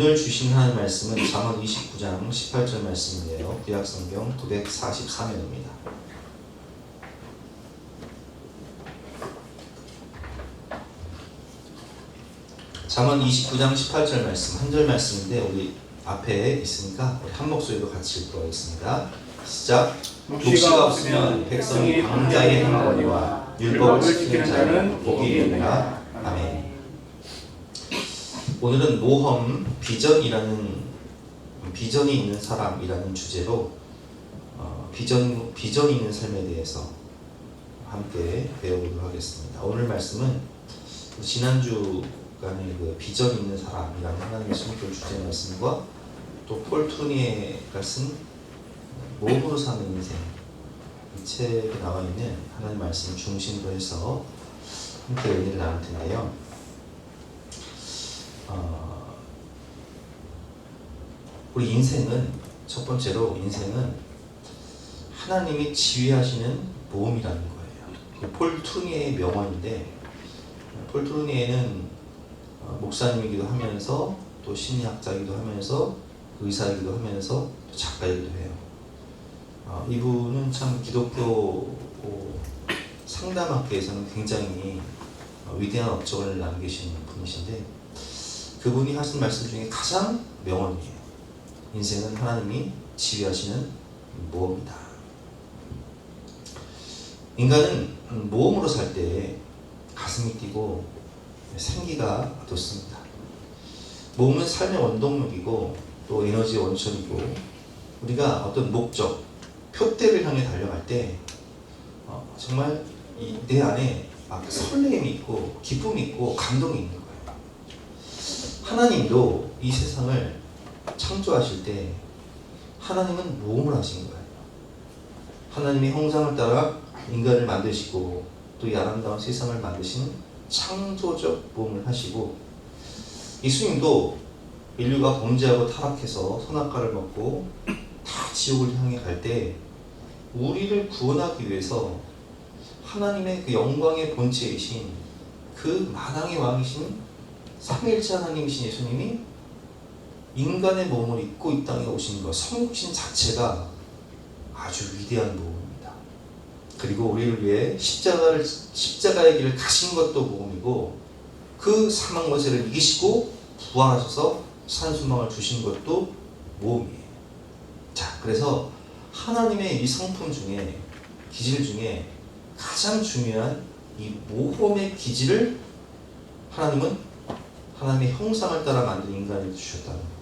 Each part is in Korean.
오늘 주신 하나님 말씀은 잠언 29장 18절 말씀인데요. 구약성경 944면입니다. 잠언 29장 18절 말씀, 한 절 말씀인데 우리 앞에 있으니까 우리 한 목소리로 같이 읽어보겠습니다. 시작. 묵시가 없으면 백성이 광야에 행하거니와 율법을 지키는 자는 복이 있느니라. 아멘. 오늘은 모험, 비전이 있는 사람이라는 주제로 비전이 있는 삶에 대해서 함께 배워보도록 하겠습니다. 오늘 말씀은 지난주간의 그 비전 있는 사람이라는 하나님의 성격 주제 말씀과 또 폴 트루니에가 쓴 모험으로 사는 인생, 이 책에 나와 있는 하나님 말씀을 중심으로 해서 함께 은혜를 나눌 텐데요. 우리 인생은, 첫 번째로 인생은 하나님이 지휘하시는 모험이라는 거예요. 폴 트루니에의 명언인데, 폴 트루니에는 목사님이기도 하면서 또 심리학자이기도 하면서 의사이기도 하면서 또 작가이기도 해요. 이분은 참 기독교 상담학계에서는 굉장히 위대한 업적을 남기신 분이신데, 그분이 하신 말씀 중에 가장 명언이에요. 인생은 하나님이 지휘하시는 모험이다. 인간은 모험으로 살 때 가슴이 뛰고 생기가 돋습니다. 모험은 삶의 원동력이고 또 에너지의 원천이고, 우리가 어떤 목적, 표대를 향해 달려갈 때 정말 내 안에 막 설렘이 있고 기쁨이 있고 감동이 있는 거예요. 하나님도 이 세상을 창조하실 때 하나님은 모험을 하신 거예요. 하나님의 형상을 따라 인간을 만드시고 또 이 아름다운 세상을 만드신 창조적 모험을 하시고, 예수님도 인류가 범죄하고 타락해서 선악과를 먹고 다 지옥을 향해 갈 때 우리를 구원하기 위해서 하나님의 그 영광의 본체이신 그 만왕의 왕이신 삼위일체 하나님이신 예수님이 인간의 몸을 입고 이 땅에 오신 것, 성육신 자체가 아주 위대한 모험입니다. 그리고 우리를 위해 십자가의 길을 가신 것도 모험이고, 그 사망 권세를 이기시고 부활하셔서 산소망을 주신 것도 모험이에요. 자, 그래서 하나님의 이 성품 중에, 기질 중에 가장 중요한 이 모험의 기질을 하나님은 하나님의 형상을 따라 만든 인간에게 주셨다는 거예요.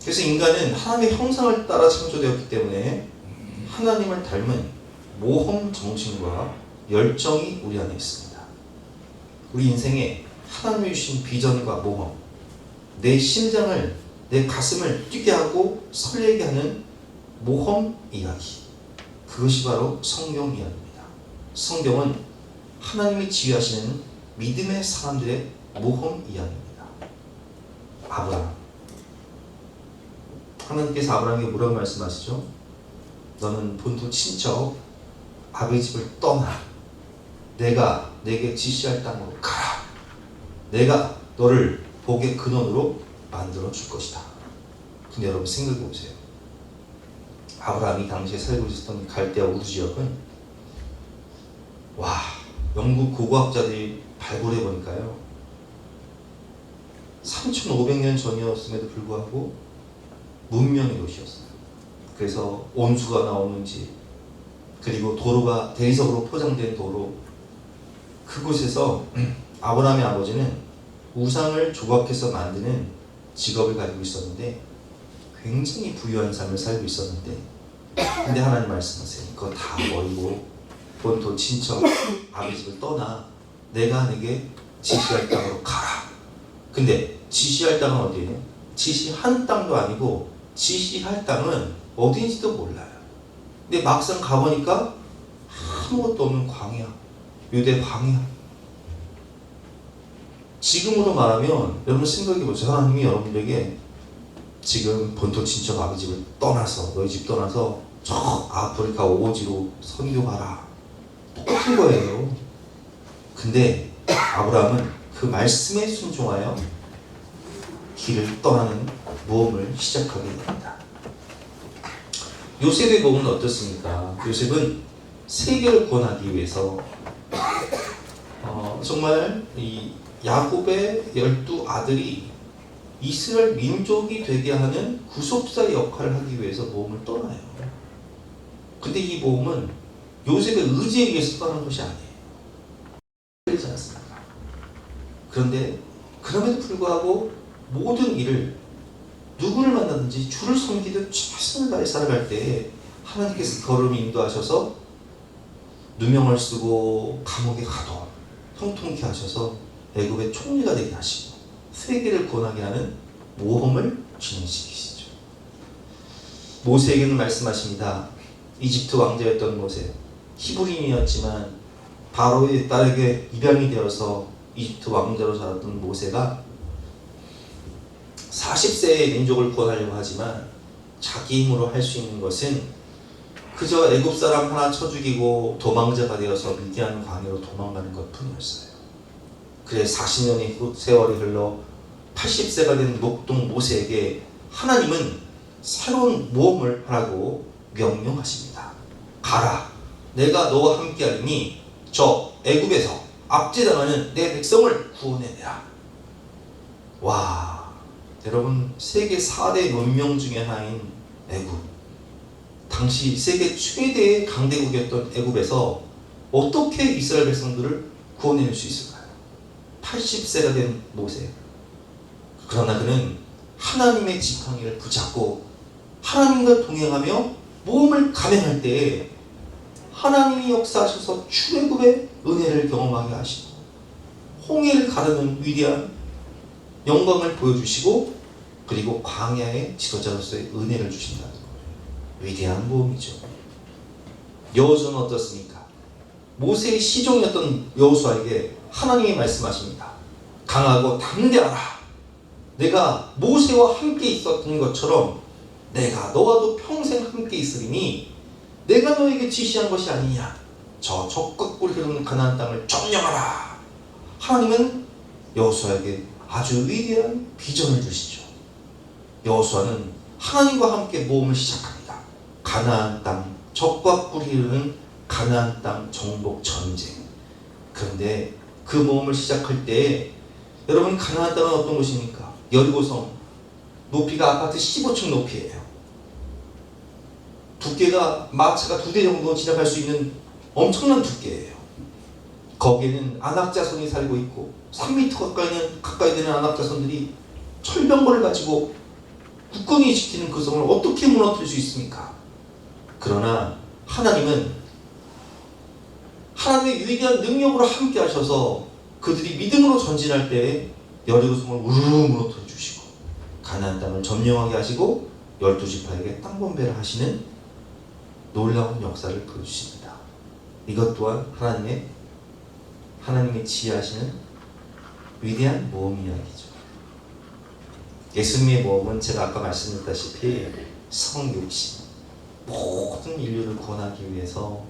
그래서 인간은 하나님의 형상을 따라 창조되었기 때문에 하나님을 닮은 모험 정신과 열정이 우리 안에 있습니다. 우리 인생에 하나님이 주신 비전과 모험, 내 심장을, 내 가슴을 뛰게 하고 설레게 하는 모험 이야기, 그것이 바로 성경 이야기입니다. 성경은 하나님이 지휘하시는 믿음의 사람들의 모험 이야기입니다. 아브라함, 하나님께서 아브라함에게 뭐라고 말씀하시죠? 너는 본토 친척 아버지 집을 떠나 내가 내게 지시할 땅으로 가라. 내가 너를 복의 근원으로 만들어 줄 것이다. 근데 여러분 생각해 보세요. 아브라함이 당시에 살고 있었던 갈대아 우르 지역은, 영국 고고학자들이 발굴해 보니까요, 3500년 전이었음에도 불구하고 문명의 도시였어요. 그래서 온수가 나오는 집, 그리고 도로가 대리석으로 포장된 도로, 그곳에서 아브라함의 아버지는 우상을 조각해서 만드는 직업을 가지고 있었는데 굉장히 부유한 삶을 살고 있었는데, 근데 하나님 말씀하세요. 그거 다 버리고 본토 친척 아버지 집을 떠나 내가 내게 지시할 땅으로 가라. 근데 지시할 땅은 어디예요? 지시한 땅도 아니고 지시할 땅은 어디인지도 몰라요. 근데 막상 가보니까 아무것도 없는 광야, 유대 광야. 지금으로 말하면 여러분 생각해보세요. 하나님이 여러분들에게 지금 본토 친척 아버지 집을 떠나서, 너희 집 떠나서 저 아프리카 오지로 선교 가라. 똑같은 거예요. 근데 아브라함은 그 말씀에 순종하여 길을 떠나는 모험을 시작하게 됩니다. 요셉의 모험은 어떻습니까? 요셉은 세계를 구원하기 위해서 정말 이 야곱의 12아들이 이스라엘 민족이 되게 하는 구속사 역할을 하기 위해서 모험을 떠나요. 근데 이 모험은 요셉의 의지에 의해서 떠난 것이 아니에요. 그렇지 않습니까? 그런데 그럼에도 불구하고 모든 일을 누구를 만나든지 주를 섬기듯 최선을 다해 살아갈 때 하나님께서 걸음을 인도하셔서 누명을 쓰고 감옥에 가도 형통케 하셔서 애굽의 총리가 되게 하시고 세계를 구원하게 하는 모험을 진행시키시죠. 모세에게는 말씀하십니다. 이집트 왕자였던 모세, 히브리인이었지만 바로의 딸에게 입양이 되어서 이집트 왕자로 자랐던 모세가 40세에 민족을 구원하려고 하지만 자기 힘으로 할 수 있는 것은 그저 애굽 사람 하나 쳐 죽이고 도망자가 되어서 미디안 광야로 도망가는 것 뿐이었어요. 그래 40년의 세월이 흘러 80세가 된 목동 모세에게 하나님은 새로운 모험을 하라고 명령하십니다. 가라, 내가 너와 함께하리니 저 애굽에서 압제당하는 내 백성을 구원해내라. 와, 여러분, 세계 4대 문명 중에 하나인 애굽, 당시 세계 최대의 강대국이었던 애굽에서 어떻게 이스라엘 백성들을 구원해낼 수 있을까요? 80세가 된 모세. 그러나 그는 하나님의 지팡이를 붙잡고 하나님과 동행하며 모험을 감행할 때에 하나님이 역사하셔서 출애굽의 은혜를 경험하게 하시고 홍해를 가르는 위대한 영광을 보여주시고 그리고 광야의 지도자로서의 은혜를 주신다는 거예요. 위대한 모험이죠. 여호수아는 어떻습니까? 모세의 시종이었던 여호수아에게 하나님이 말씀하십니다. 강하고 담대하라. 내가 모세와 함께 있었던 것처럼 내가 너와도 평생 함께 있으리니 내가 너에게 지시한 것이 아니냐. 저 적각골 흐르는 가나안 땅을 점령하라. 하나님은 여호수아에게 아주 위대한 비전을 주시죠. 여호수아는 하나님과 함께 모험을 시작합니다. 가나안 땅, 적과 꿀이 흐르는 가나안 땅 정복 전쟁. 그런데 그 모험을 시작할 때 여러분, 가나안 땅은 어떤 곳입니까? 여리고성 높이가 아파트 15층 높이에요. 두께가 마차가 2대 정도 지나갈 수 있는 엄청난 두께예요. 거기에는 안악자손이 살고 있고 3m 가까이 되는 안악자손들이 철병거를 가지고 굳건히 지키는 그 성을 어떻게 무너뜨릴 수 있습니까? 그러나 하나님은 하나님의 위대한 능력으로 함께 하셔서 그들이 믿음으로 전진할 때 여리고성을 우르르 무너뜨려 주시고 가나안 땅을 점령하게 하시고 12지파에게 땅 분배를 하시는 놀라운 역사를 보여주십니다. 이것 또한 하나님의 지혜하시는 위대한 모험 이야기죠. 예수님의 모험은 제가 아까 말씀드렸다시피 성육신, 모든 인류를 구원하기 위해서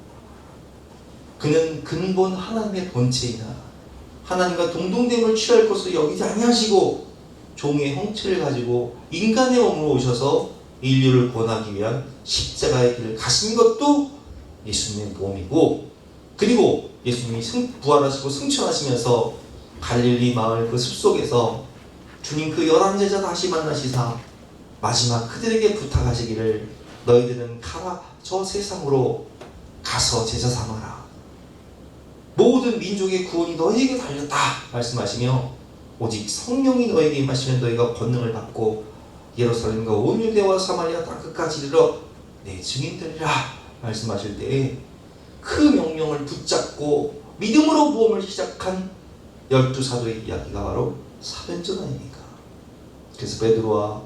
그는 근본 하나님의 본체이나 하나님과 동등됨을 취할 것으로 여기지 아니하시고 종의 형체를 가지고 인간의 몸으로 오셔서 인류를 구원하기 위한 십자가의 길을 가신 것도 예수님의 모험이고, 그리고 예수님이 부활하시고 승천하시면서 갈릴리 마을 그 숲속에서 주님 그 11제자 다시 만나시사 마지막 그들에게 부탁하시기를 너희들은 가라, 저 세상으로 가서 제자 삼아라. 모든 민족의 구원이 너희에게 달렸다 말씀하시며 오직 성령이 너희에게 임하시면 너희가 권능을 받고 예루살렘과 온 유대와 사마리아 땅 끝까지 이르러 내 증인되리라 말씀하실 때에 그 명령을 붙잡고 믿음으로 모험을 시작한 12사도의 이야기가 바로 사도행전 아닙니까? 그래서 베드로와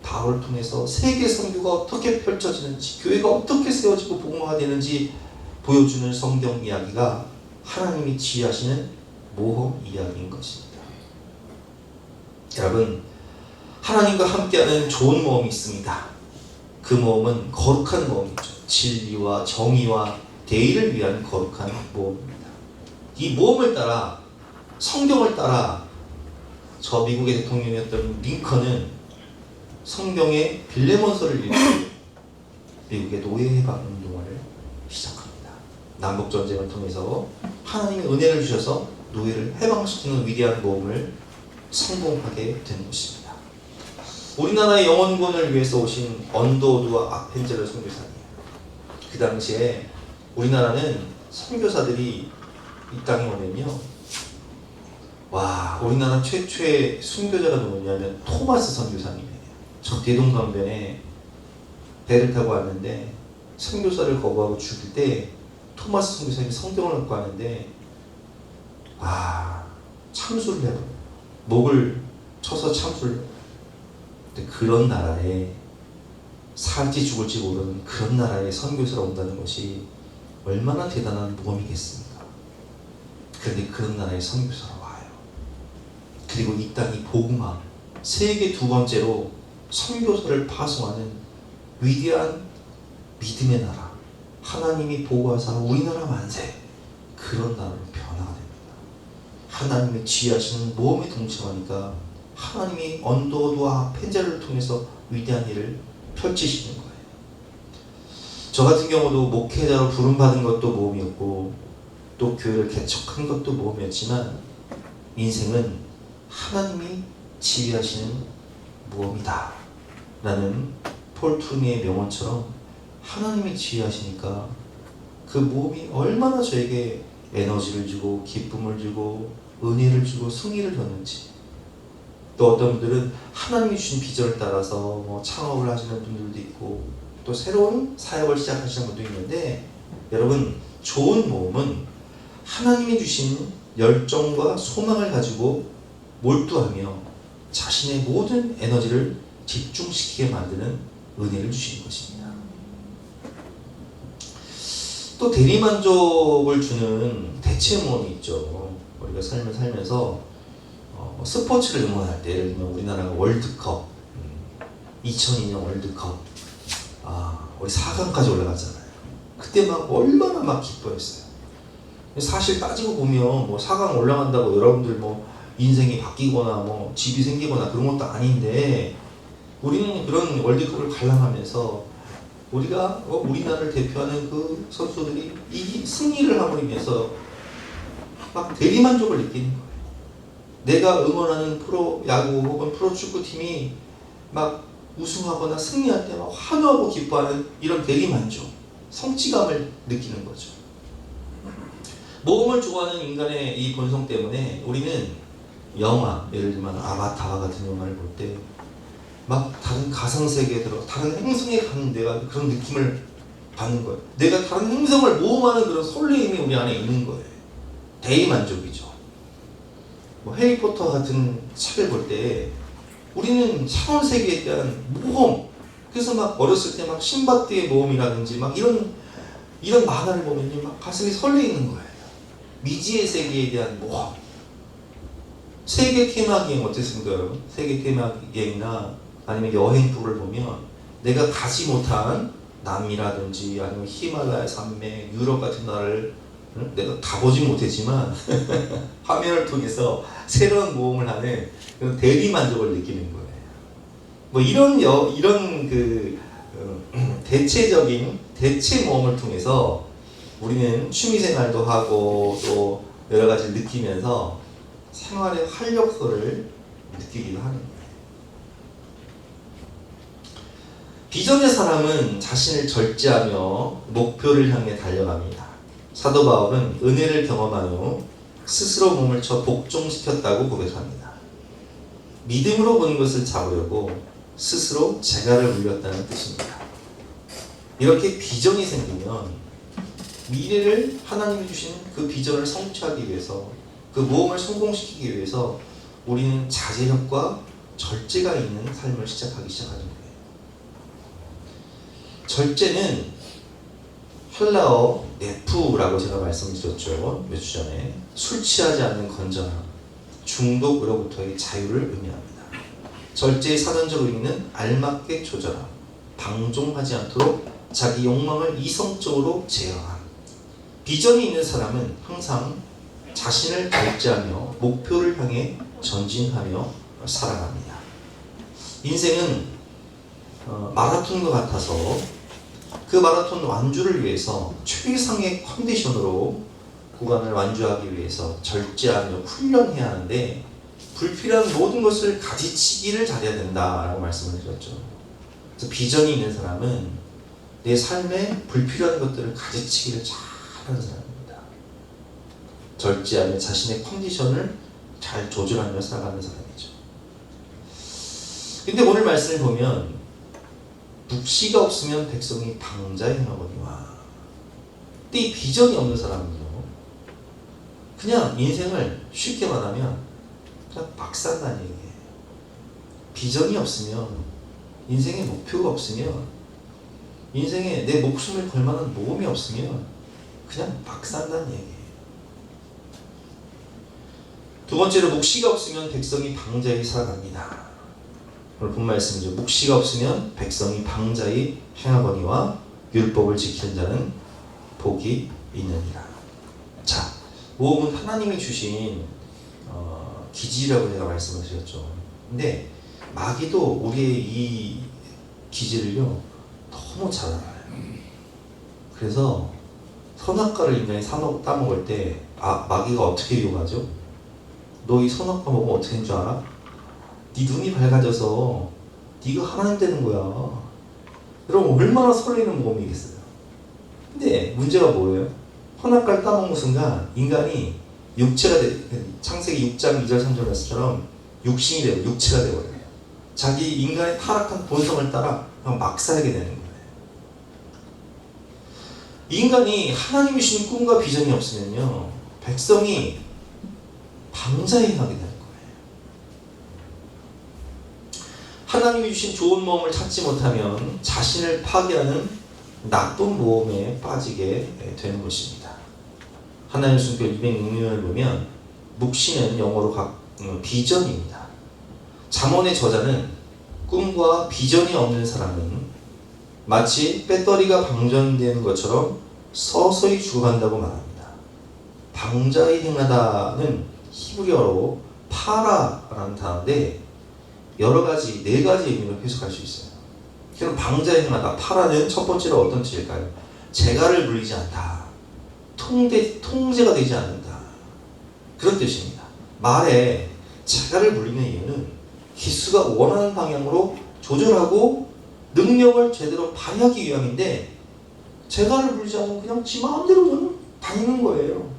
바울을 통해서 세계 선교가 어떻게 펼쳐지는지, 교회가 어떻게 세워지고 복음화가 되는지 보여주는 성경 이야기가 하나님이 지휘하시는 모험 이야기인 것입니다. 여러분, 하나님과 함께하는 좋은 모험이 있습니다. 그 모험은 거룩한 모험이죠. 진리와 정의와 대의를 위한 거룩한 모험입니다. 이 모험을 따라, 성경을 따라 저 미국의 대통령이었던 링컨은 성경의 빌레몬서를 읽고 미국의 노예 해방 운동을 시작합니다. 남북 전쟁을 통해서 하나님의 은혜를 주셔서 노예를 해방시키는 위대한 모험을 성공하게 된 것입니다. 우리나라의 영원권을 위해서 오신 언더우드와 아펜젤러 선교사님. 그 당시에 우리나라는 선교사들이 이 땅에 오면요, 와, 우리나라 최초의 순교자가 누구냐면 토마스 선교사님이에요. 저 대동강변에 배를 타고 왔는데 선교사를 거부하고 죽일 때 토마스 선교사님이 성경을 갖고 왔는데, 와, 참수를 해요. 목을 쳐서 참수를 해요. 근데 그런 나라에, 살지 죽을지 모르는 그런 나라에 선교사로 온다는 것이 얼마나 대단한 모험이겠습니까? 그런데 그런 나라에 선교사로 와요. 그리고 이 땅이 복음화, 세계 두 번째로 선교사를 파송하는 위대한 믿음의 나라, 하나님이 보호하사 우리나라 만세, 그런 나라로 변화가 됩니다. 하나님의 지휘하시는 모험에 동참하니까 하나님이 언더우드와 펜젤을 통해서 위대한 일을 펼치시는 거예요. 저 같은 경우도 목회자로 부름받은 것도 모험이었고 또 교회를 개척한 것도 모험이었지만, 인생은 하나님이 지휘하시는 모험이다 라는 폴 트루미의 명언처럼 하나님이 지휘하시니까 그 모험이 얼마나 저에게 에너지를 주고 기쁨을 주고 은혜를 주고 승리를 줬는지. 또 어떤 분들은 하나님이 주신 비전을 따라서 뭐 창업을 하시는 분들도 있고 또 새로운 사역을 시작하시는 분도 있는데, 여러분, 좋은 모험은 하나님이 주신 열정과 소망을 가지고 몰두하며 자신의 모든 에너지를 집중시키게 만드는 은혜를 주시는 것입니다. 또 대리만족을 주는 대체 모험이 있죠. 우리가 삶을 살면서 스포츠를 응원할 때, 예를 들면 우리나라가 월드컵, 2002년 월드컵, 우리 4강까지 올라갔잖아요. 그때 막 얼마나 막 기뻐했어요. 사실 따지고 보면 뭐 4강 올라간다고 여러분들 뭐 인생이 바뀌거나 뭐 집이 생기거나 그런 것도 아닌데, 우리는 그런 월드컵을 관람하면서 우리가 우리나라를 대표하는 그 선수들이 이 승리를 함으로 인해서 막 대리만족을 느끼는 거예요. 내가 응원하는 프로 야구 혹은 프로 축구팀이 막 우승하거나 승리할 때 막 환호하고 기뻐하는 이런 대리만족, 성취감을 느끼는 거죠. 모험을 좋아하는 인간의 이 본성 때문에 우리는 영화, 예를 들면 아바타 같은 영화를 볼 때 막 다른 가상세계에 들어 다른 행성에 가는 내가 그런 느낌을 받는 거예요. 내가 다른 행성을 모험하는 그런 설레임이 우리 안에 있는 거예요. 대리만족이죠. 뭐 해리포터 같은 책을 볼 때 우리는 차원 세계에 대한 모험, 그래서 막 어렸을 때 막 신밧드의 모험이라든지 막 이런 만화를 보면요, 막 가슴이 설레이는 거예요. 미지의 세계에 대한 모험. 세계 테마기행 어땠습니까, 여러분? 세계 테마기행이나 아니면 여행 프로를 보면 내가 가지 못한 남미라든지 아니면 히말라야 산맥, 유럽 같은 나라를 내가 가보지 못했지만 화면을 통해서 새로운 모험을 하는 그런 대리만족을 느끼는 거예요. 뭐 이런 그 대체적인 대체 모험을 통해서 우리는 취미생활도 하고 또 여러 가지를 느끼면서 생활의 활력소를 느끼기도 하는 거예요. 비전의 사람은 자신을 절제하며 목표를 향해 달려갑니다. 사도 바울은 은혜를 경험한 후 스스로 몸을 쳐 복종시켰다고 고백합니다. 믿음으로 보는 것을 잡으려고 스스로 재갈을 물렸다는 뜻입니다. 이렇게 비전이 생기면 미래를 하나님이 주신 그 비전을 성취하기 위해서, 그 모험을 성공시키기 위해서 우리는 자제력과 절제가 있는 삶을 시작하는 거예요. 절제는 헬라어 네프라고 제가 말씀드렸죠. 몇 주 전에. 술 취하지 않는 건전함, 중독으로부터의 자유를 의미합니다. 절제의 사전적 의미는 알맞게 조절함, 방종하지 않도록 자기 욕망을 이성적으로 제어함. 비전이 있는 사람은 항상 자신을 절제하며 목표를 향해 전진하며 살아갑니다. 인생은 마라톤과 같아서 그 마라톤 완주를 위해서 최상의 컨디션으로 구간을 완주하기 위해서 절제하며 훈련해야 하는데 불필요한 모든 것을 가지치기를 잘해야 된다라고 말씀을 드렸죠. 그래서 비전이 있는 사람은 내 삶에 불필요한 것들을 가지치기를 잘하는 사람입니다. 절제하며 자신의 컨디션을 잘 조절하며 살아가는 사람이죠. 근데 오늘 말씀을 보면 묵시가 없으면 백성이 방자에 행하거니와, 근데 이 비전이 없는 사람은요, 그냥 인생을 쉽게 말하면 그냥 막 산다는 얘기예요. 비전이 없으면, 인생에 목표가 없으면, 인생에 내 목숨을 걸 만한 모험이 없으면 그냥 막 산다는 얘기예요. 두 번째로 묵시가 없으면 백성이 방자에 살아갑니다. 오늘 본 말씀이죠. 묵시가 없으면 백성이 방자에 행하거니와 율법을 지키는 자는 복이 있느니라. 자, 모험은 하나님이 주신 기지라고 제가 말씀을 드렸죠. 근데 마귀도 우리의 이 기지를요 너무 잘 알아요. 그래서 선악과를 인간이 따먹을 때 마귀가 어떻게 유혹하죠? 너 이 선악과 먹으면 어떻게 되는 줄 알아? 네 눈이 밝아져서 네가 하나님 되는 거야. 그럼 얼마나 설레는 모험이겠어요. 근데 문제가 뭐예요? 선악과를 따먹는 순간 인간이 육체가 창세기 6장 2절 3절 말씀처럼 육신이 되고 육체가 되어버려요. 자기 인간의 타락한 본성을 따라 그냥 막 살게 되는 거예요. 인간이 하나님이 주신 꿈과 비전이 없으면요 백성이 방자에 행하게 되는 거예요. 하나님이 주신 좋은 모험을 찾지 못하면 자신을 파괴하는 나쁜 모험에 빠지게 되는 것입니다. 하나님 순교 206년을 보면 묵시는 영어로 비전입니다. 잠언의 저자는 꿈과 비전이 없는 사람은 마치 배터리가 방전되는 것처럼 서서히 죽어간다고 말합니다. 방자에 행하다는 히브리어로 파라라는 단어인데 여러 가지, 4가지 의미로 해석할 수 있어요. 그럼 방자에 행하다, 파라는 첫 번째로 어떤 뜻일까요? 재갈을 물리지 않다. 통제가 되지 않는다. 그런 뜻입니다. 말에 재갈을 물리는 이유는 기수가 원하는 방향으로 조절하고 능력을 제대로 발휘하기 위함인데 재갈을 물리지 않으면 그냥 지 마음대로 다니는 거예요.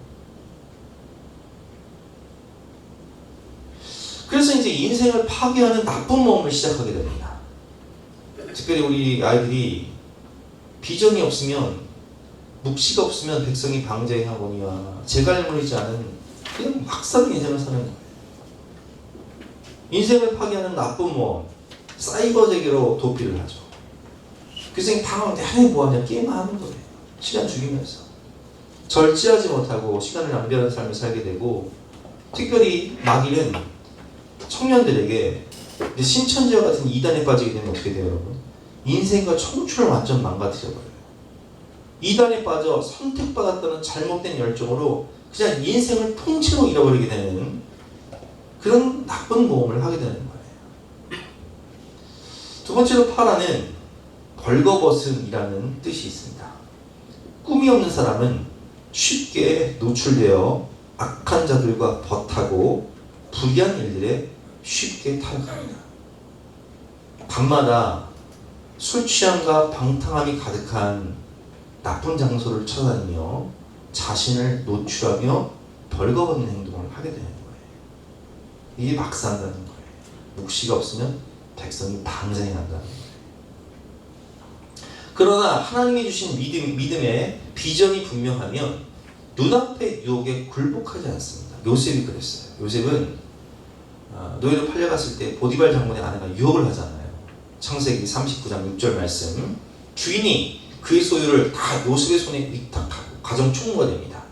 그래서 이제 인생을 파괴하는 나쁜 모험을 시작하게 됩니다. 특별히 우리 아이들이 비전이 없으면, 묵시가 없으면 백성이 방자에 행하거니와 재갈 물리지 않은 그냥 막 사는 인생을 사는 거예요. 인생을 파괴하는 나쁜 모험, 사이버 세계로 도피를 하죠. 그래서 방황 내내 뭐하냐, 게임만 하는 거예요. 시간 죽이면서 절제하지 못하고 시간을 낭비하는 삶을 살게 되고, 특별히 마귀는 청년들에게 신천지와 같은 이단에 빠지게 되면 어떻게 돼요, 여러분? 인생과 청춘을 완전 망가뜨려버려요. 이단에 빠져 선택받았다는 잘못된 열정으로 그냥 인생을 통째로 잃어버리게 되는 그런 나쁜 모험을 하게 되는 거예요. 두 번째로 파라는 벌거벗음이라는 뜻이 있습니다. 꿈이 없는 사람은 쉽게 노출되어 악한 자들과 벗하고 불의한 일들에 쉽게 타락합니다. 밤마다 술 취함과 방탕함이 가득한 나쁜 장소를 찾아다니며 자신을 노출하며 벌거벗는 행동을 하게 되는 거예요. 이게 막 산다는 거예요. 묵시가 없으면 백성이 방자에 난다는 거예요. 그러나 하나님이 주신 믿음의 비전이 분명하면 눈앞의 유혹에 굴복하지 않습니다. 요셉이 그랬어요. 요셉은 노예로 팔려갔을 때 보디발 장군의 아내가 유혹을 하잖아요. 창세기 39장 6절 말씀, 주인이 그의 소유를 다 요셉의 손에 위탁하고 가정 총무가 됩니다.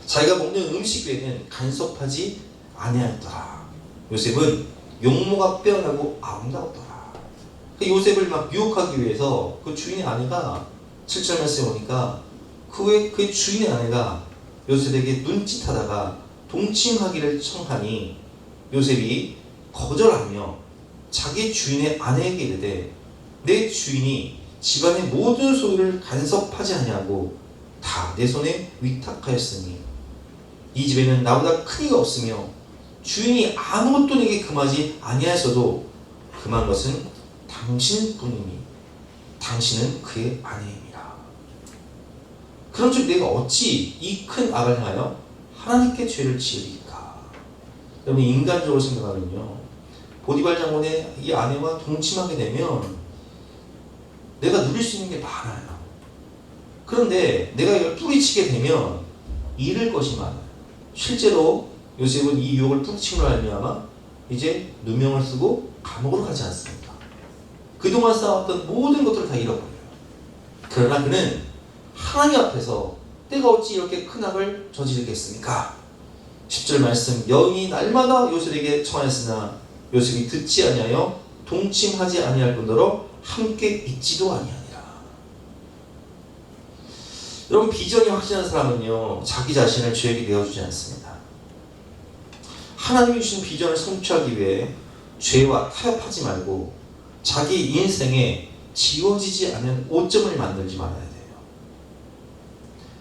자기가 먹는 음식 외에는 간섭하지 아니하였더라. 요셉은 용모가 빼어나고 아름다웠더라. 요셉을 막 유혹하기 위해서 그 주인의 아내가 7절 말씀에 보니까 그 주인의 아내가 요셉에게 눈짓하다가 동침하기를 청하니 요셉이 거절하며 자기 주인의 아내에게 이르되 내 주인이 집안의 모든 소유를 간섭하지 아니하고 다 내 손에 위탁하였으니 이 집에는 나보다 큰 이가 없으며 주인이 아무것도 내게 금하지 아니하였어도 금한 것은 당신뿐이니 당신은 그의 아내입니다. 그런즉 내가 어찌 이 큰 악을 행하여 하나님께 죄를 지으리까? 여러분, 인간적으로 생각하면요, 보디발 장군의 이 아내와 동침하게 되면 내가 누릴 수 있는 게 많아요. 그런데 내가 이걸 뿌리치게 되면 잃을 것이 많아요. 실제로 요셉은 이 유혹을 뿌리친 걸 알미암아 이제 누명을 쓰고 감옥으로 가지 않습니까? 그동안 쌓았던 모든 것들을 다 잃어버려요. 그러나 그는 하나님 앞에서 내가 어찌 이렇게 큰 악을 저지르겠습니까? 10절 말씀, 여인이 날마다 요셉에게 청하였으나 요셉이 듣지 아니하여 동침하지 아니할 뿐더러 함께 있지도 아니하니라. 여러분, 비전이 확실한 사람은요, 자기 자신을 죄에게 내어주지 않습니다. 하나님이 주신 비전을 성취하기 위해 죄와 타협하지 말고 자기 인생에 지워지지 않은 오점을 만들지 말아야 돼요.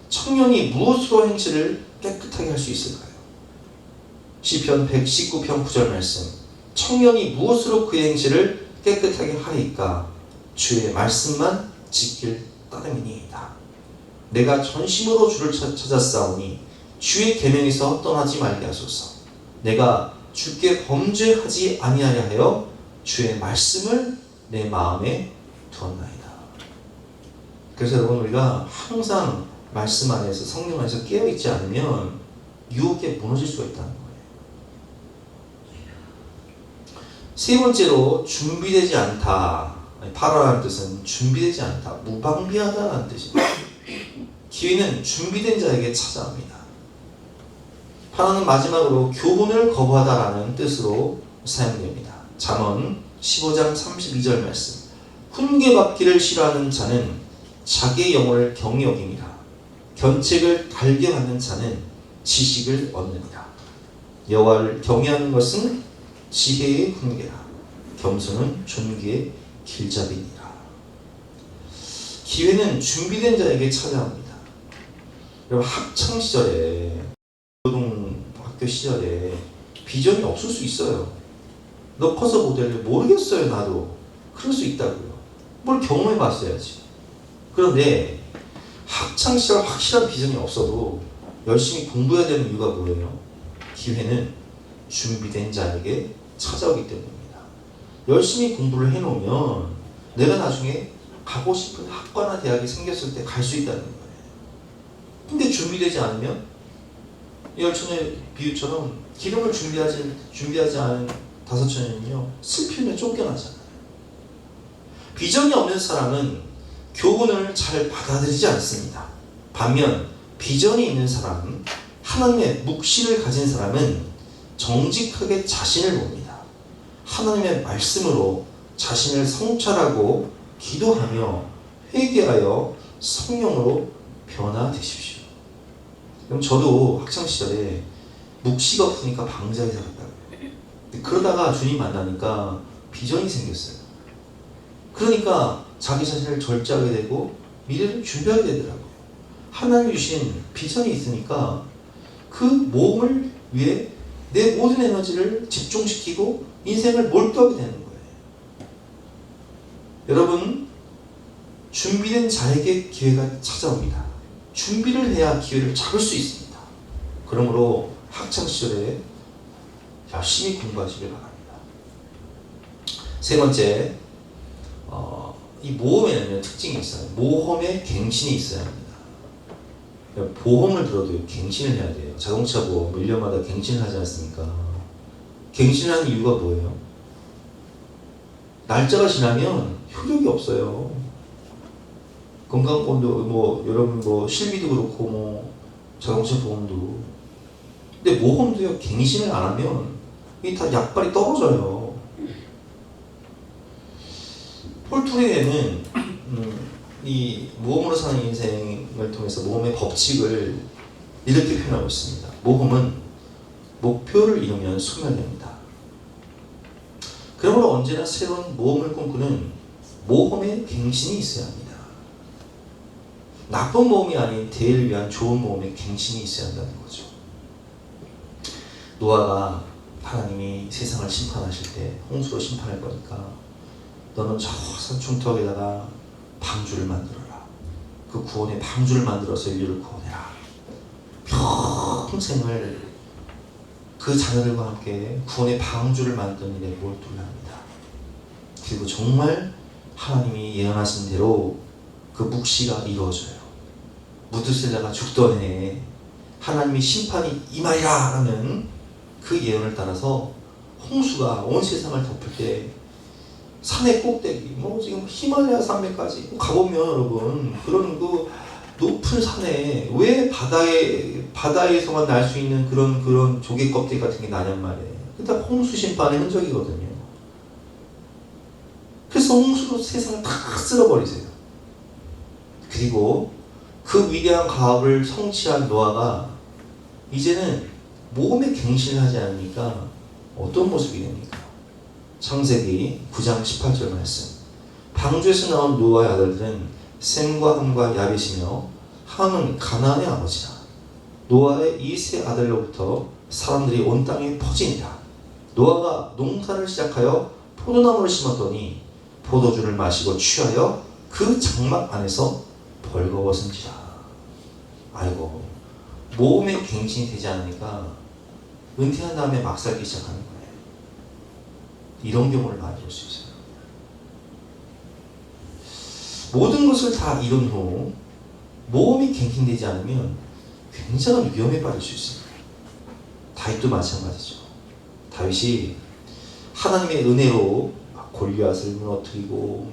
청년이 무엇으로 행실을 깨끗하게 할 수 있을까요? 시편 119편 9절 말씀, 청년이 무엇으로 그의 행실을 깨끗하게 하리까? 주의 말씀만 지킬 따름이니이다. 내가 전심으로 주를 찾았사오니 주의 계명에서 떠나지 말게 하소서. 내가 주께 범죄하지 아니하려 하여 주의 말씀을 내 마음에 두었나이다. 그래서 여러분, 우리가 항상 말씀 안에서, 성령 안에서 깨어있지 않으면 유혹에 무너질 수가 있다는 거예요. 세 번째로, 준비되지 않다. 파라라는 뜻은 준비되지 않다, 무방비하다라는 뜻입니다. 기회는 준비된 자에게 찾아옵니다. 파라는 마지막으로 교훈을 거부하다라는 뜻으로 사용됩니다. 잠언 15장 32절 말씀, 훈계받기를 싫어하는 자는 자기의 영혼을 경히 여김이라. 견책을 달게 받는 자는 지식을 얻느니라. 여호와를 경외하는 것은 지혜의 훈계라. 겸손은 존귀의 길잡이니라. 기회는 준비된 자에게 찾아옵니다. 여러분, 학창 시절에, 고등학교 시절에 비전이 없을 수 있어요. 너 커서 모델을 모르겠어요. 나도 그럴 수 있다고요. 뭘 경험해 봤어야지. 그런데 학창시절 확실한 비전이 없어도 열심히 공부해야 되는 이유가 뭐예요? 기회는 준비된 자에게 찾아오기 때문입니다. 열심히 공부를 해놓으면 내가 나중에 가고 싶은 학과나 대학이 생겼을 때 갈 수 있다는 거예요. 근데 준비되지 않으면 열천의 비유처럼 기름을 준비하지 않은 다섯천은요, 슬피며 쫓겨나잖아요. 비전이 없는 사람은 교훈을 잘 받아들이지 않습니다. 반면 비전이 있는 사람, 하나님의 묵시를 가진 사람은 정직하게 자신을 봅니다. 하나님의 말씀으로 자신을 성찰하고 기도하며 회개하여 성령으로 변화되십시오. 그럼 저도 학창시절에 묵시가 없으니까 방자에 살았다고요. 그러다가 주님 만나니까 비전이 생겼어요. 그러니까 자기 자신을 절제하게 되고 미래를 준비하게 되더라고요. 하나님 주신 비전이 있으니까 그 모험을 위해 내 모든 에너지를 집중시키고 인생을 몰두하게 되는 거예요. 여러분, 준비된 자에게 기회가 찾아옵니다. 준비를 해야 기회를 잡을 수 있습니다. 그러므로 학창시절에 열심히 공부하시길 바랍니다. 세 번째, 이 모험에는 특징이 있어요. 모험에 갱신이 있어야 합니다. 보험을 들어도 갱신을 해야 돼요. 자동차 보험 1년마다 갱신을 하지 않습니까? 갱신을 하는 이유가 뭐예요? 날짜가 지나면 효력이 없어요. 건강보험도 여러분 실비도 그렇고 자동차 보험도. 근데 모험도요, 갱신을 안 하면 이 다 약발이 떨어져요. 폴 투레는 이 모험으로 사는 인생을 통해서 모험의 법칙을 이렇게 표현하고 있습니다. 모험은 목표를 이루면 소멸됩니다. 그러므로 언제나 새로운 모험을 꿈꾸는 모험의 갱신이 있어야 합니다. 나쁜 모험이 아닌 대를 위한 좋은 모험의 갱신이 있어야 한다는 거죠. 노아가 하나님이 세상을 심판하실 때 홍수로 심판할 거니까 너는 저 산중턱에다가 방주를 만들어라. 그 구원의 방주를 만들어서 인류를 구원해라. 평생을 그 자녀들과 함께 구원의 방주를 만드는 일에 몰두를 합니다. 그리고 정말 하나님이 예언하신 대로 그 묵시가 이루어져요. 무드셀라가 죽던 해에 하나님의 심판이 임하리라 라는 그 예언을 따라서 홍수가 온 세상을 덮을 때 산의 꼭대기, 지금 히말라야 산맥까지 가보면 여러분 그런 그 높은 산에 왜 바다에서만 날 수 있는 그런 조개 껍데기 같은 게 나냔 말이에요. 그게 다 홍수 심판의 흔적이거든요. 그래서 홍수로 세상을 다 쓸어버리세요. 그리고 그 위대한 가업을 성취한 노아가 이제는 모험의 갱신을 하지 않으니까 어떤 모습이 됩니까? 창세기 9장 18절 말씀. 방주에서 나온 노아의 아들들은 셈과 함과 야벳이며 함은 가나안의 아버지라. 노아의 이 세 아들로부터 사람들이 온 땅에 퍼지니라. 노아가 농사를 시작하여 포도나무를 심었더니 포도주를 마시고 취하여 그 장막 안에서 벌거벗은지라. 아이고, 모험의 갱신이 되지 않으니까 은퇴한 다음에 막 살기 시작하는 거예요. 이런 경우를 많이 볼 수 있어요. 모든 것을 다 이룬 후 모험이 갱신되지 않으면 굉장한 위험에 빠질 수 있습니다. 다윗도 마찬가지죠. 다윗이 하나님의 은혜로 골리앗을 무너뜨리고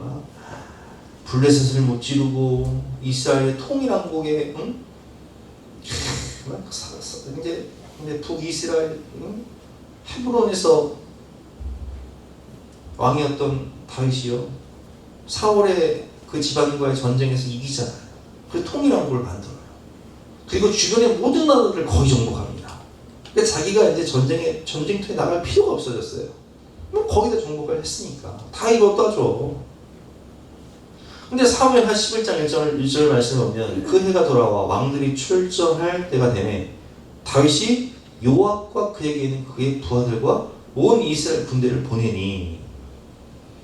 블레셋을 무찌르고 이스라엘의 통일왕국에 이제 북이스라엘 헤브론에서 왕이었던 다윗이요, 사울의 그 집안과의 전쟁에서 이기잖아요. 그래서 통일왕국을 만들어요. 그리고 주변의 모든 나라들을 거의 정복합니다. 그러니까 자기가 이제 전쟁터에 나갈 필요가 없어졌어요. 거기다 정복을 했으니까 다 이뤘다죠. 근데 사무엘 11장 1절 말씀을 보면 그 해가 돌아와 왕들이 출전할 때가 되매 다윗이 요압과 그에게 있는 그의 부하들과 온 이스라엘 군대를 보내니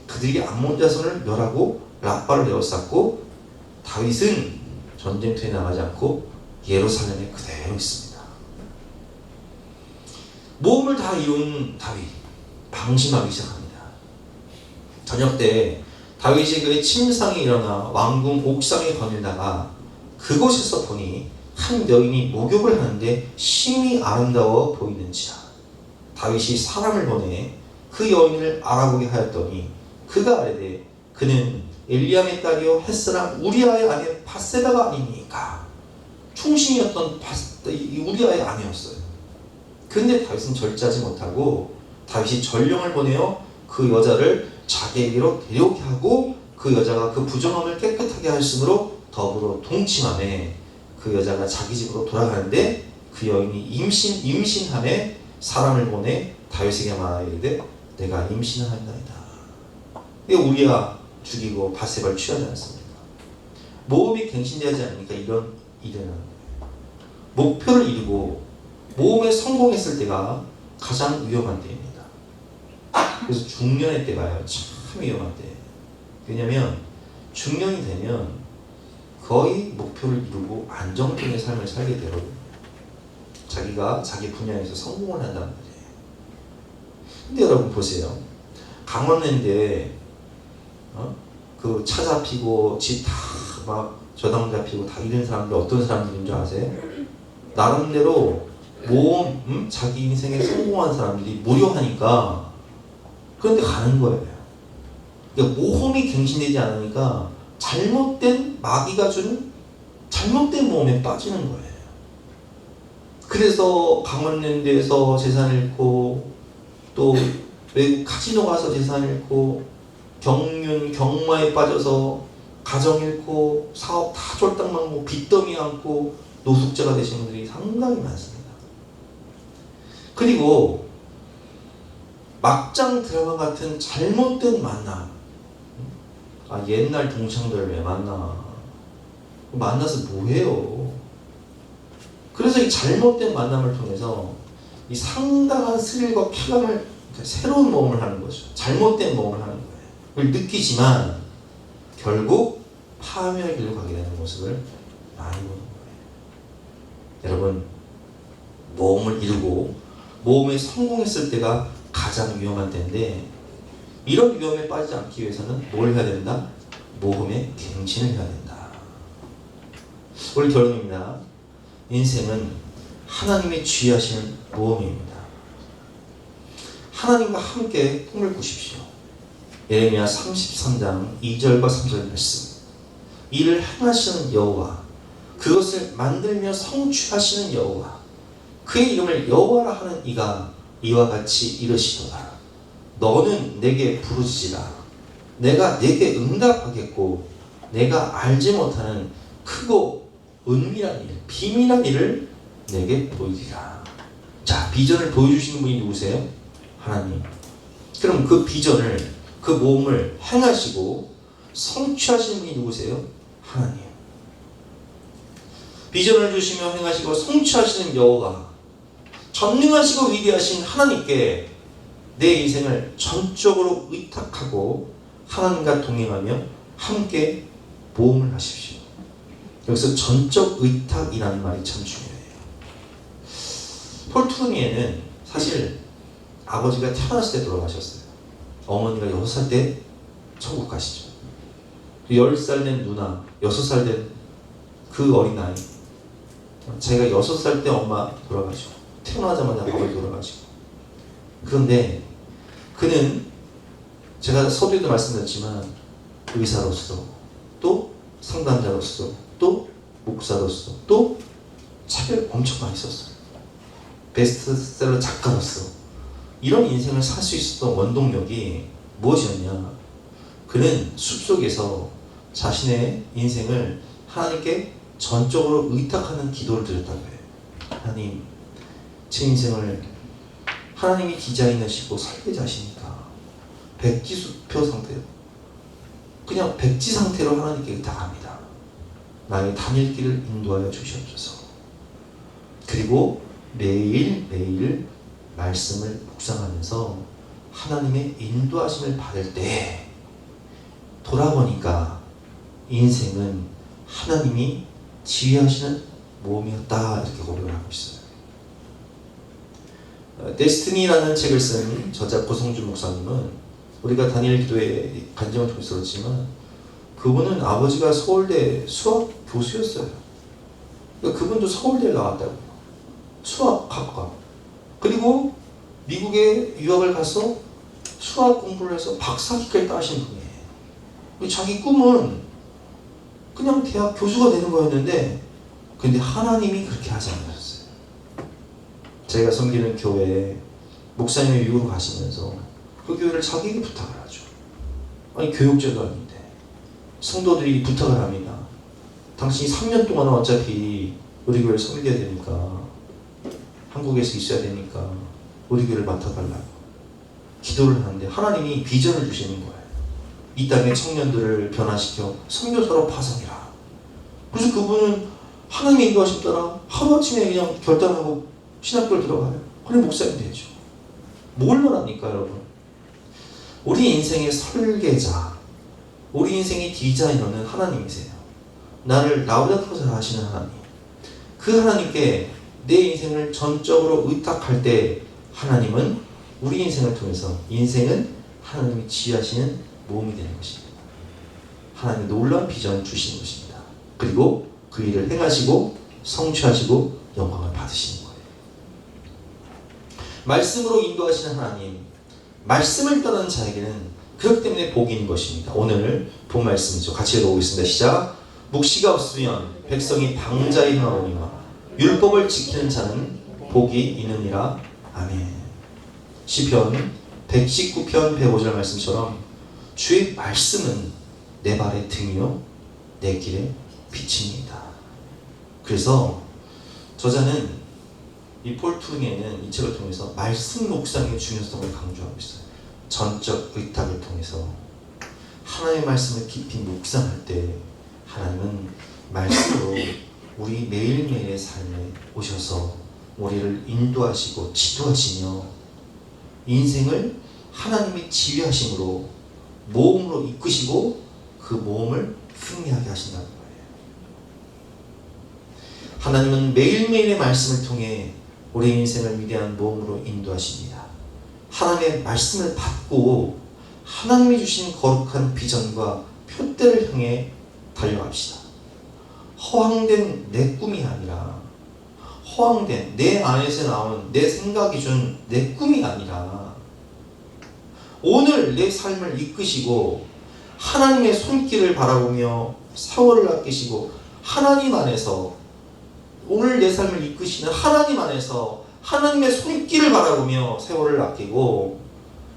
그들이 암몬 자손을 멸하고 라빠를 에워쌌고 다윗은 전쟁터에 나가지 않고 예루살렘에 그대로 있습니다. 모험을 다 이룬 다윗, 방심하기 시작합니다. 저녁 때 다윗이 그의 침상에 일어나 왕궁 옥상에 거닐다가 그곳에서 보니 한 여인이 목욕을 하는데 심히 아름다워 보이는지라. 다윗이 사람을 보내 그 여인을 알아보게 하였더니 그가 아뢰되 그는 엘리암의 딸이요 햇사람 우리아의 아내 바세바가 아니니까. 충신이었던 우리아의 아내였어요. 근데 다윗은 절제하지 못하고 다윗이 전령을 보내어 그 여자를 자기에게로 데려오게 하고 그 여자가 그 부정함을 깨끗하게 하였으므로 더불어 동침하매 그 여자가 자기 집으로 돌아가는데 그 여인이 임신함에 사람을 보내 다윗에게 말하되 내가 임신하였나이다. 우리아 죽이고 바세바를 취하지 않습니까? 모험이 갱신되지 않으니까 이런 일이 일어나는 거예요. 목표를 이루고 모험에 성공했을 때가 가장 위험한 때입니다. 그래서 중년의 때가요 참 위험한 때. 왜냐하면 중년이 되면 거의 목표를 이루고 안정적인 삶을 살게 되거든요. 자기가 자기 분야에서 성공을 한단 말이에요. 근데 여러분 보세요. 강원랜드에 그 차 잡히고 집 다 막 저당 잡히고 다 이런 사람들 어떤 사람들인 줄 아세요? 나름대로 모험, 자기 인생에 성공한 사람들이 무료하니까 그런데 가는 거예요. 그러니까 모험이 갱신되지 않으니까 잘못된 마귀가 준 잘못된 모험에 빠지는 거예요. 그래서 강원랜드에서 재산을 잃고 또 외국 카지노 가서 재산을 잃고 경륜, 경마에 빠져서 가정 잃고 사업 다 쫄딱망고 빚더미 안고 노숙자가 되신 분들이 상당히 많습니다. 그리고 막장 드라마 같은 잘못된 만남. 옛날 동창들 왜 만나? 만나서 뭐해요? 그래서 이 잘못된 만남을 통해서 이 상당한 스릴과 쾌감을, 새로운 모험을 하는 거죠. 잘못된 모험을 하는 거예요. 그걸 느끼지만 결국 파멸의 길로 가게 되는 모습을 많이 보는 거예요. 여러분, 모험을 이루고 모험에 성공했을 때가 가장 위험한 때인데, 이런 위험에 빠지지 않기 위해서는 뭘 해야 된다? 모험에 갱신을 해야 된다. 오늘 결론입니다. 인생은 하나님이 주의하시는 모험입니다. 하나님과 함께 꿈을 꾸십시오. 예레미야 33장 2절과 3절 말씀. 이를 행하시는 여호와, 그것을 만들며 성취하시는 여호와, 그의 이름을 여호와라 하는 이가 이와 같이 이르시도다. 너는 내게 부르짖으라. 내가 내게 응답하겠고, 내가 알지 못하는 크고 은밀한 일, 비밀한 일을 내게 보이리라. 자, 비전을 보여주시는 분이 누구세요? 하나님. 그럼 그 비전을, 그 모험을 행하시고 성취하시는 분이 누구세요? 하나님. 비전을 주시며 행하시고 성취하시는 여호와, 전능하시고 위대하신 하나님께 내 인생을 전적으로 의탁하고 하나님과 동행하며 함께 모험을 하십시오. 여기서 전적 의탁이라는 말이 참 중요해요. 폴투르니에는 사실 아버지가 태어났을 때 돌아가셨어요. 어머니가 6살 때 천국 가시죠. 10살 된 누나, 6살 된 그 어린아이, 제가 6살 때 엄마 돌아가시고 태어나자마자 아버지 돌아가시고. 그런데 그는, 제가 서두에도 말씀드렸지만, 의사로서, 또 상담자로서, 또 목사로서, 또 책을 엄청 많이 썼어요. 베스트셀러 작가로서. 이런 인생을 살 수 있었던 원동력이 무엇이었냐? 그는 숲속에서 자신의 인생을 하나님께 전적으로 의탁하는 기도를 드렸다고 해요. 하나님, 제 인생을 하나님이 디자인하시고 설계자시니까 백지수표 상태로, 그냥 백지 상태로 하나님께 의탁합니다. 나의 다닐 길을 인도하여 주시옵소서. 그리고 매일매일 말씀을 묵상하면서 하나님의 인도하심을 받을 때 돌아보니까 인생은 하나님이 지휘하시는 모험이었다, 이렇게 고백을 하고 있어요. 데스티니라는 책을 쓴 저자 고성준 목사님은, 우리가 다니엘 기도의 간증을 통해서 그렇지만, 그분은 아버지가 서울대 수학 교수였어요. 그러니까 그분도 서울대에 나왔다고요. 수학학과. 그리고 미국에 유학을 가서 수학 공부를 해서 박사학위까지 따신 분이에요. 자기 꿈은 그냥 대학 교수가 되는 거였는데, 근데 하나님이 그렇게 하지 않으셨어요. 제가 섬기는 교회에 목사님이 미국으로 가시면서 그 교회를 자기에게 부탁을 하죠. 아니, 교육제도 아닌데 성도들이 부탁을 합니다. 당신이 3년 동안 어차피 우리 교회를 섬겨야 되니까, 한국에서 있어야 되니까 우리 교회를 맡아달라고 기도를 하는데, 하나님이 비전을 주시는 거예요. 이 땅의 청년들을 변화시켜 선교사로 파송해라. 그래서 그분은 하나님의 인도하심 따라 하루아침에 그냥 결단하고 신학교를 들어가요. 그래, 목사님 되죠. 뭘 말합니까, 여러분? 우리 인생의 설계자, 우리 인생의 디자이너는 하나님이세요. 나를 나보다 더 잘 아시는 하나님. 그 하나님께 내 인생을 전적으로 의탁할 때, 하나님은 우리 인생을 통해서, 인생은 하나님이 지휘하시는 모험이 되는 것입니다. 하나님의 놀라운 비전을 주시는 것입니다. 그리고 그 일을 행하시고 성취하시고 영광을 받으시는 거예요. 말씀으로 인도하시는 하나님, 말씀을 떠나는 자에게는 그렇기 때문에 복이 있는 것입니다. 오늘 본 말씀이죠. 같이 읽어보겠습니다. 시작. 묵시가 없으면 백성이 방자히 행하오니와 율법을 지키는 자는 복이 있느니라. 아멘. 시편 119편 105절 말씀처럼 주의 말씀은 내 발의 등이요 내 길의 빛입니다. 그래서 저자는 이 폴 투링에는 이 책을 통해서 말씀 묵상의 중요성을 강조하고 있어요. 전적 의탁을 통해서 하나님의 말씀을 깊이 묵상할 때 하나님은 말씀으로 우리 매일매일의 삶에 오셔서 우리를 인도하시고 지도하시며 인생을 하나님이 지휘하심으로 모험으로 이끄시고 그 모험을 승리하게 하신다는 거예요. 하나님은 매일매일의 말씀을 통해 우리 인생을 위대한 모험으로 인도하십니다. 하나님의 말씀을 받고 하나님이 주신 거룩한 비전과 표대를 향해 달려갑시다. 허황된 내 꿈이 아니라 허황된 내 안에서 나오는 내 생각이 준 내 꿈이 아니라 오늘 내 삶을 이끄시고 하나님의 손길을 바라보며 세월을 아끼시고 하나님 안에서 오늘 내 삶을 이끄시는 하나님 안에서 하나님의 손길을 바라보며 세월을 아끼고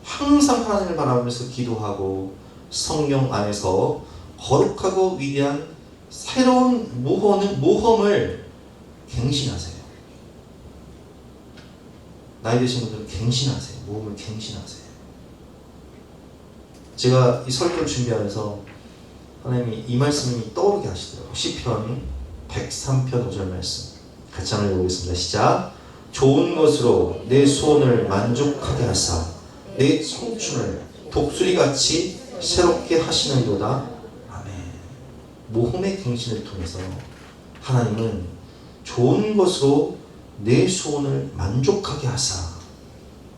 항상 하나님을 바라보면서 기도하고 성령 안에서 거룩하고 위대한 새로운 모험을 갱신하세요. 나이 드신 분들은 갱신하세요. 모험을 갱신하세요. 제가 이 설교를 준비하면서 하나님이 이 말씀이 떠오르게 하시더라고요. 시편 103편 5절 말씀 같이 한번 읽어보겠습니다. 시작. 좋은 것으로 내 소원을 만족하게 하사 내 청춘을 독수리같이 새롭게 하시는도다. 아멘. 모험의 갱신을 통해서 하나님은 좋은 것으로 내 소원을 만족하게 하사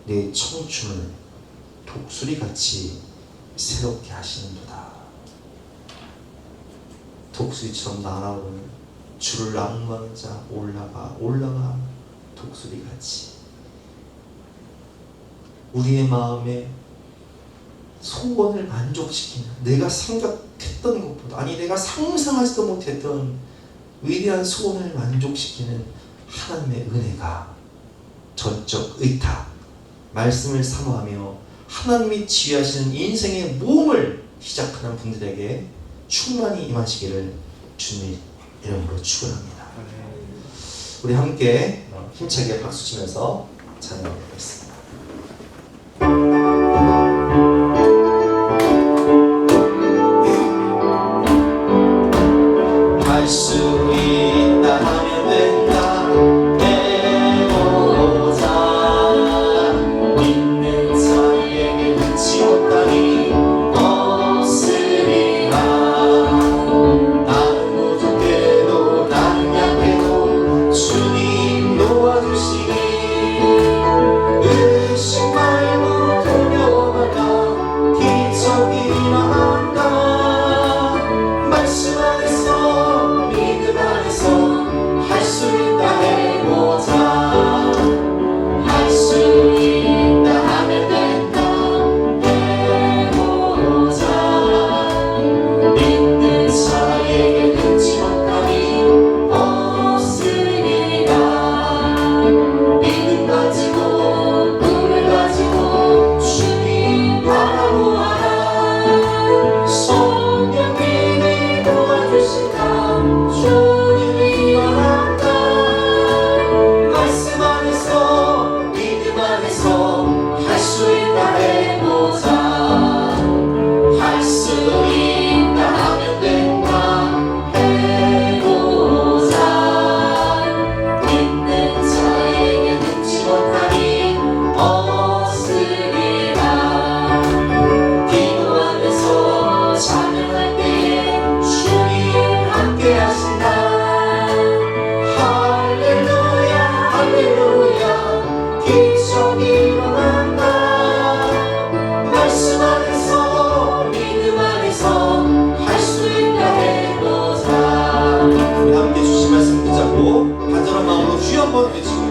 내 청춘을 독수리같이 새롭게 하시는도다. 독수리처럼 날아오는 주를 낭만하는 자 올라가 독수리같이 우리의 마음에 소원을 만족시키는 내가 생각했던 것보다 아니 내가 상상하지도 못했던 위대한 소원을 만족시키는 하나님의 은혜가 전적 의탁 말씀을 사모하며 하나님이 지휘하시는 인생의 모험을 시작하는 분들에게 충만히 임하시기를 주님의 이름으로 축원합니다. 우리 함께 힘차게 박수 치면서 찬양하겠습니다. 할 수 있다 하면 된다 해보자 믿는 자에게 끝이 없다니 없으리라 나는 부족해도 나는 약해도 주님 도와주시니 의심 말고 두려워하라 기적이 일어난다 말씀 안에서 믿음 안에서 할 수 있다 해보자 할 수 있다 하면 된다 해보자 믿는 자에게 끝이 없다니 없으리라 믿음 가지고 꿈을 가지고 주님 바라보아라 성령님이 도와주신다 주님이 원한다 말씀 안에서 믿음 안에서 할 수 있다 해보자 할 수 있다 하면 된다 해보자 믿는 자에게 눈치 못하니 없으리라 기도하면서 찬양할 때에 주님 함께 하신다 할렐루야 할렐루야 기적이 일어난다 말씀 안에서 믿음 안에서 할 수 있다 해보자 우리 함께 주신 말씀 붙잡고 간절한 마음으로 주여 한번 외치고